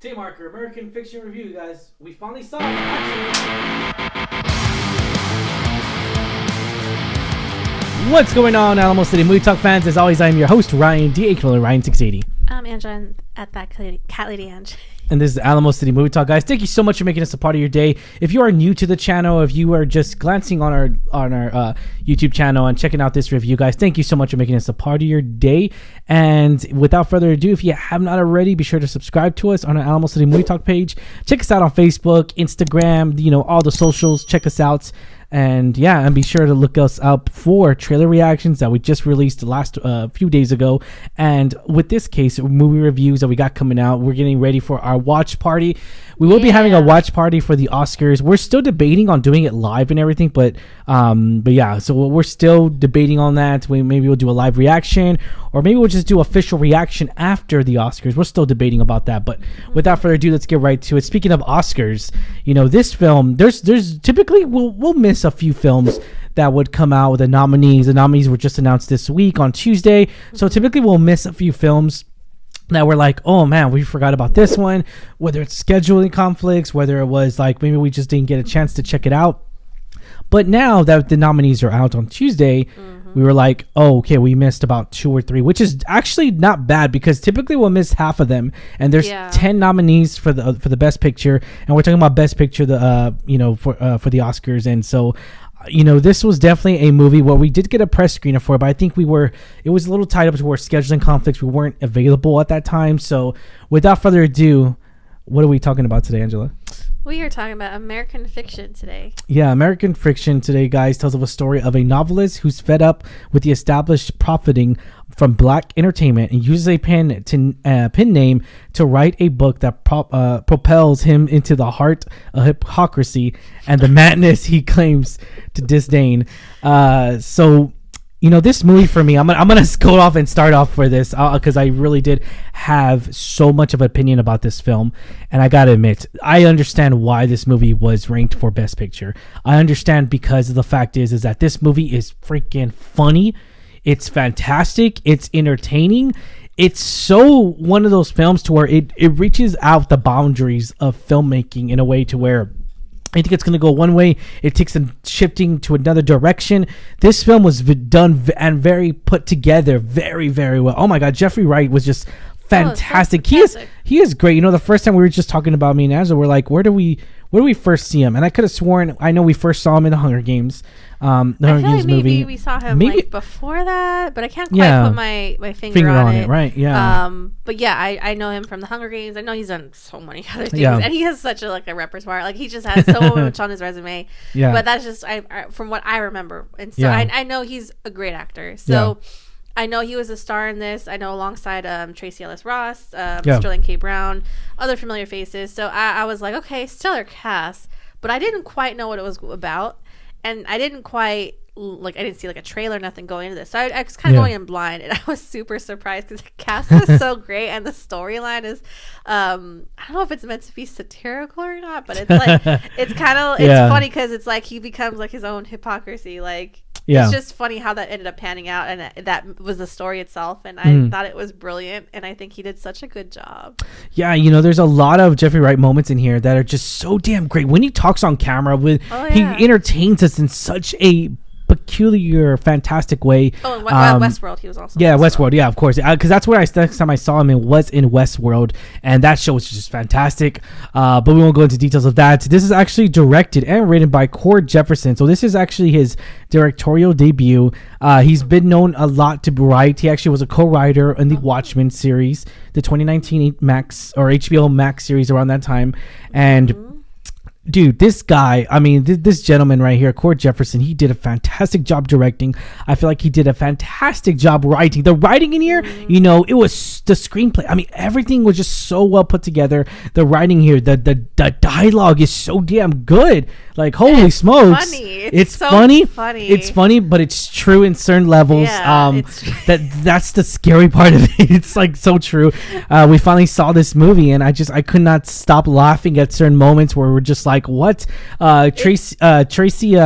Tay Marker, American Fiction Review, guys. We finally saw it, actually. What's going on, Alamo City Movie Talk fans? As always, I'm your host, Ryan, Ryan680. I'm Angela, at that cat lady Ange. And this is Alamo City Movie Talk, guys. Thank you so much for making us a part of your day. If you are new to the channel, if you are just glancing on our YouTube channel and checking out this review, guys, thank you so much for making us a part of your day. And without further ado, if you have not already, be sure to subscribe to us on our Alamo City Movie Talk page. Check us out on Facebook, Instagram, all the socials. Check us out. And yeah, and be sure to look us up for trailer reactions that we just released last few days ago. And with this case, movie reviews that we got coming out, we're getting ready for our watch party. We will be having a watch party for the Oscars. We're still debating on doing it live and everything, but yeah, so we're still debating on that. Maybe we'll do a live reaction, or maybe we'll just do official reaction after the Oscars. We're still debating about that, but without further ado, let's get right to it. Speaking of Oscars, this film, there's typically we'll miss a few films that would come out with the nominees. The nominees were just announced this week on Tuesday, so typically we'll miss a few films that we're like, oh man, we forgot about this one, whether it's scheduling conflicts, whether it was like maybe we just didn't get a chance to check it out. But now that the nominees are out on Tuesday, we were like, oh, okay, we missed about 2 or 3, which is actually not bad because typically we'll miss half of them. And there's 10 nominees for the best picture, and we're talking about best picture, for the Oscars. And so, this was definitely a movie where we did get a press screener for it, but I think it was a little tied up to our scheduling conflicts. We weren't available at that time. So without further ado, what are we talking about today, Angela? We are talking about American fiction today. Yeah, American fiction today, guys, tells of a story of a novelist who's fed up with the established profiting from black entertainment and uses a pen name to write a book that propels him into the heart of hypocrisy and the madness he claims to disdain. This movie for me, I'm gonna go off and start off for this because I really did have so much of an opinion about this film, and I gotta admit, I understand why this movie was ranked for Best Picture. I understand because the fact is that this movie is freaking funny. It's fantastic. It's entertaining. It's so one of those films to where it reaches out the boundaries of filmmaking in a way to where I think it's going to go one way. It takes them shifting to another direction. This film was done and very put together very, very well. Oh my God, Jeffrey Wright was just fantastic. He is great. The first time we were just talking about me and Angela, we're like, where do we first see him? And I could have sworn I know we first saw him in the Hunger Games. The Hunger Games movie. Maybe we saw him before that, but I can't quite put my finger on it. Right? Yeah. But yeah, I know him from the Hunger Games. I know he's done so many other things, and he has such a repertoire. Like he just has so much on his resume. Yeah. But that's just from what I remember, and so I know he's a great actor. So. Yeah. I know he was a star in this. I know alongside Tracy Ellis Ross, Sterling K. Brown, other familiar faces. So I was like, okay, stellar cast, but I didn't quite know what it was about, and I didn't quite I didn't see a trailer, nothing going into this. So I was kind of going in blind, and I was super surprised because the cast is so great, and the storyline is, I don't know if it's meant to be satirical or not, but it's it's kind of it's funny because it's like he becomes his own hypocrisy, It's just funny how that ended up panning out, and that was the story itself, and I thought it was brilliant, and I think he did such a good job. Yeah, there's a lot of Jeffrey Wright moments in here that are just so damn great. When he talks on camera, he entertains us in such a peculiar, fantastic way. Oh, and Westworld, he was also. Yeah, Westworld, yeah, of course, because that's where next time I saw him, it was in Westworld, and that show was just fantastic. But we won't go into details of that. This is actually directed and written by Cord Jefferson, so this is actually his directorial debut. He's been known a lot to write. He actually was a co-writer in the Watchmen series, the 2019 Max or HBO Max series around that time, and. Dude, this guy, this gentleman right here, Cord Jefferson, he did a fantastic job directing. I feel like he did a fantastic job writing. The writing in here, it was the screenplay. Everything was just so well put together. The writing here, the dialogue is so damn good. Holy smokes. Funny. It's so funny. It's funny, but it's true in certain levels. Yeah, that's the scary part of it. It's so true. We finally saw this movie, and I could not stop laughing at certain moments where we're just like, what? Tracy Tracy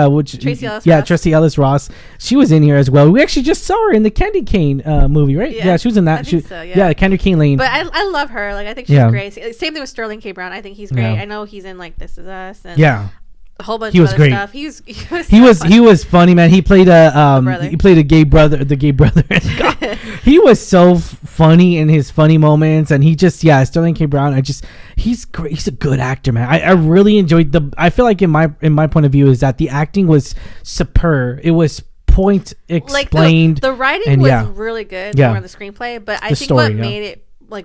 Ellis Ross. She was in here as well. We actually just saw her in the Candy Cane movie, right? Yeah, she was in that. I think so, yeah. Candy Cane Lane. But I love her. Like, I think she's great. Same thing with Sterling K. Brown. I think he's great. Yeah. I know he's in like This Is Us. And a whole bunch of other stuff. He was funny, man. He played a gay brother. The gay brother. He was so funny in his funny moments, and he just Sterling K. Brown. He's great. He's a good actor, man. I really enjoyed I feel like in my point of view is that the acting was superb. It was point explained. Like the writing was really good more in the screenplay, but I think what made it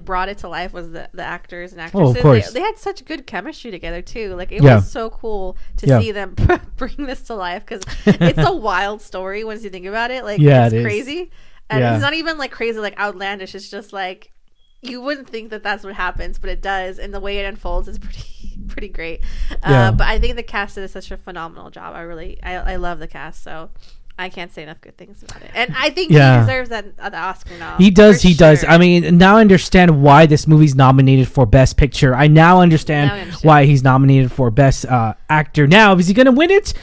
brought it to life was the actors and actresses. Of course. They had such good chemistry together too. Like it was so cool to see them bring this to life, because it's a wild story once you think about it. Like it's crazy, and it's not even like crazy like outlandish. It's just like you wouldn't think that that's what happens, but it does, and the way it unfolds is pretty great. But I think the cast did such a phenomenal job. I love the cast, so I can't say enough good things about it. And I think he deserves the Oscar now. He does. I mean, now I understand why this movie's nominated for Best Picture. I now understand why he's nominated for Best Actor. Now, is he going to win it?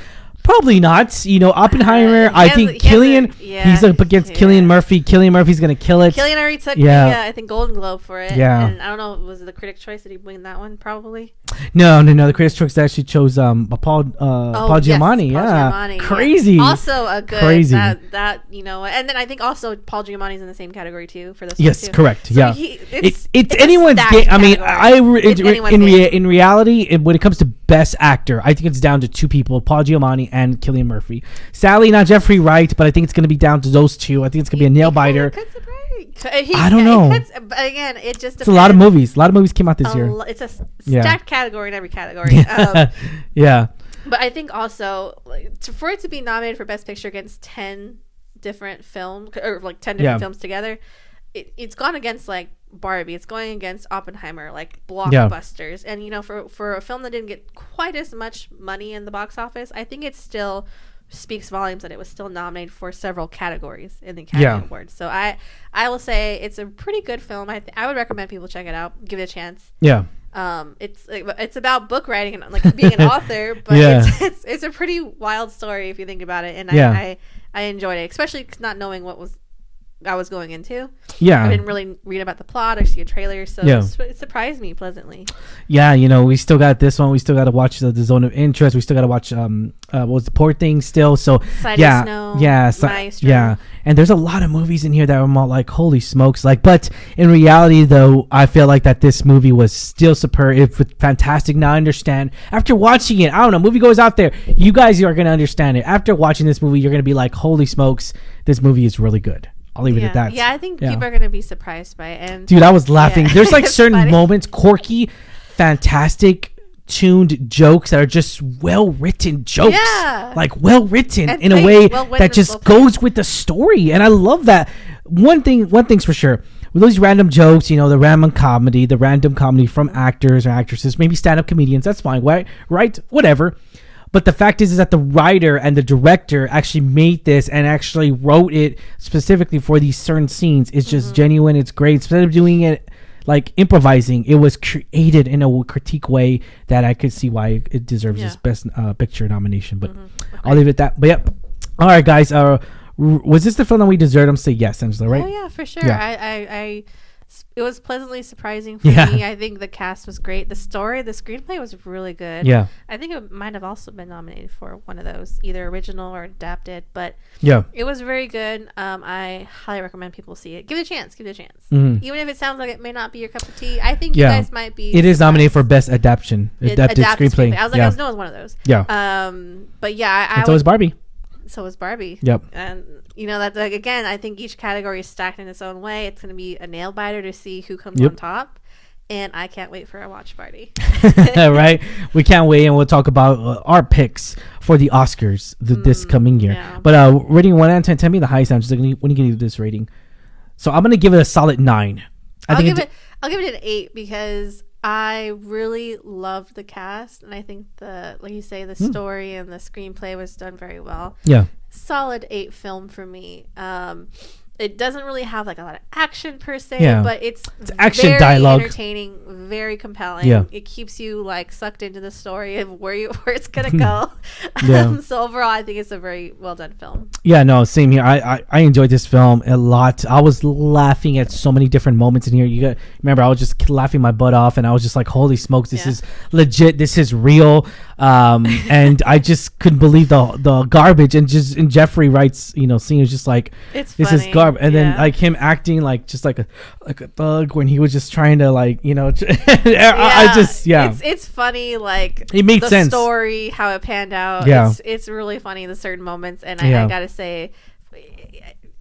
Probably not. Oppenheimer, I think Cillian, he's up against Cillian Murphy. Cillian Murphy's going to kill it. Cillian already took I think Golden Globe for it. Yeah. And I don't know, was it the Critics' Choice? Did he win that one? Probably. No. The Critics' Choice actually chose Paul Giamatti. Paul Giamatti. Crazy. Yeah. Also a good that and then I think also Paul Giamatti's in the same category too for this one too. Correct. So it's anyone's game. I mean, in reality, when it comes to Best Actor, I think it's down to two people, Paul Giamatti and Cillian Murphy. Sadly, not Jeffrey Wright, but I think it's going to be down to those two. I think it's going to be a nail biter. I don't know. But again, it just depends. It's a lot of movies. A lot of movies came out this year. It's a stacked category in every category. But I think also for it to be nominated for Best Picture against 10 different films, or like 10 different films together, it's gone against like Barbie, it's going against Oppenheimer, like blockbusters. And for a film that didn't get quite as much money in the box office, I think it still speaks volumes that it was still nominated for several categories in the Academy Awards. So I will say it's a pretty good film. I would recommend people check it out, give it a chance. It's about book writing and like being an author, but it's a pretty wild story if you think about it. And I enjoyed it, especially not knowing what I was going into. I didn't really read about the plot or see a trailer, so it surprised me pleasantly. We still got this one. We still got to watch the Zone of Interest. We still got to watch what was the Poor Thing still. So Snow, and there's a lot of movies in here that are more like, holy smokes. But in reality though, I feel like that this movie was still superb. It was fantastic. Now I understand after watching it. I don't know, movie goes out there, you guys are gonna understand it. After watching this movie, you're gonna be like, holy smokes, this movie is really good. I'll leave it at that. Yeah, I think people are going to be surprised by it. And dude, I was laughing. There's like certain moments, quirky, fantastic, tuned jokes that are just well-written jokes. Like well-written in a way that just goes with the story. And I love that. One thing's for sure. With those random jokes, the random comedy from actors or actresses, maybe stand-up comedians, that's fine, right? Whatever. But the fact is that the writer and the director actually made this and actually wrote it specifically for these certain scenes. It's just genuine. It's great. Instead of doing it like improvising, it was created in a critique way that I could see why it deserves this Best Picture nomination. But I'll leave it at that. But yep. All right, guys. Was this the film that we deserved? I'm saying yes, Angela, right? Oh yeah, for sure. Yeah. It was pleasantly surprising for me. I think the cast was great. The screenplay was really good. Yeah. I think it might have also been nominated for one of those, either original or adapted. But it was very good. I highly recommend people see it. Give it a chance. Even if it sounds like it may not be your cup of tea, I think you guys might be. It is nominated for Best Adapted Screenplay. I was like, I know it's one of those. Yeah. But yeah, so was Barbie. So was Barbie. Yep. And that's like, again, I think each category is stacked in its own way. It's going to be a nail biter to see who comes on top. And I can't wait for a watch party. Right? We can't wait, and we'll talk about our picks for the Oscars this coming year. Yeah. But rating 1 out of 10, tell me the highest. I'm just like, when are you going to give this rating? So I'm going to give it a solid 9. I'll give it an 8 because I really loved the cast, and I think like you say, the story and the screenplay was done very well. Yeah. Solid 8 film for me. It doesn't really have like a lot of action per se, but it's action very dialogue, entertaining, very compelling. It keeps you like sucked into the story of where it's gonna go. So overall, I think it's a very well done film. Yeah, no, same here. I enjoyed this film a lot. I was laughing at so many different moments in here. Remember, I was just laughing my butt off, and I was just like, "Holy smokes, this is legit. This is real." And I just couldn't believe the garbage. And Jeffrey Wright's scene was just like, "This is garbage." And then like him acting like just like a thug when he was just trying to like it's funny, like it made sense, the story, how it panned out. It's really funny, the certain moments, and I gotta say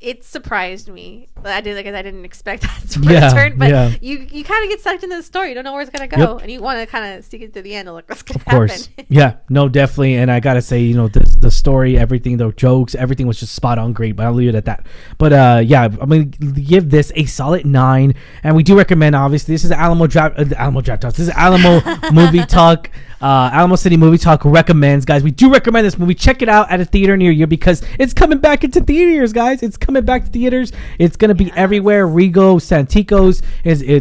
it surprised me. I didn't expect that to return, but you kind of get sucked into the story. You don't know where it's gonna go, and you want to kind of see it to the end. Like, what's gonna happen? Of course, no, definitely. And I gotta say, the story, everything, the jokes, everything was just spot on, great. But I'll leave it at that. But I'm gonna give this a solid 9, and we do recommend. Obviously, this is Alamo Draft Talk. This is Alamo Movie Talk. Alamo City Movie Talk recommends, guys. We do recommend this movie. Check it out at a theater near you because it's coming back into theaters, guys. It's coming back to theaters. It's gonna be everywhere. Regal, Santikos,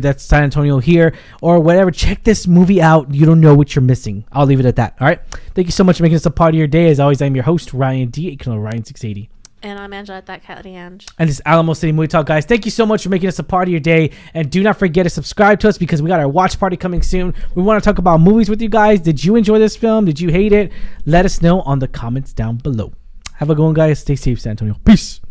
that's San Antonio here, or whatever. Check this movie out. You don't know what you're missing. I'll leave it at that. All right. Thank you so much for making this a part of your day. As always, I'm your host, Ryan D. Ryan680. And I'm Angela at that Cat Ange. And this is Alamo City Movie Talk, guys. Thank you so much for making us a part of your day. And do not forget to subscribe to us because we got our watch party coming soon. We want to talk about movies with you guys. Did you enjoy this film? Did you hate it? Let us know on the comments down below. Have a good one, guys. Stay safe, San Antonio. Peace.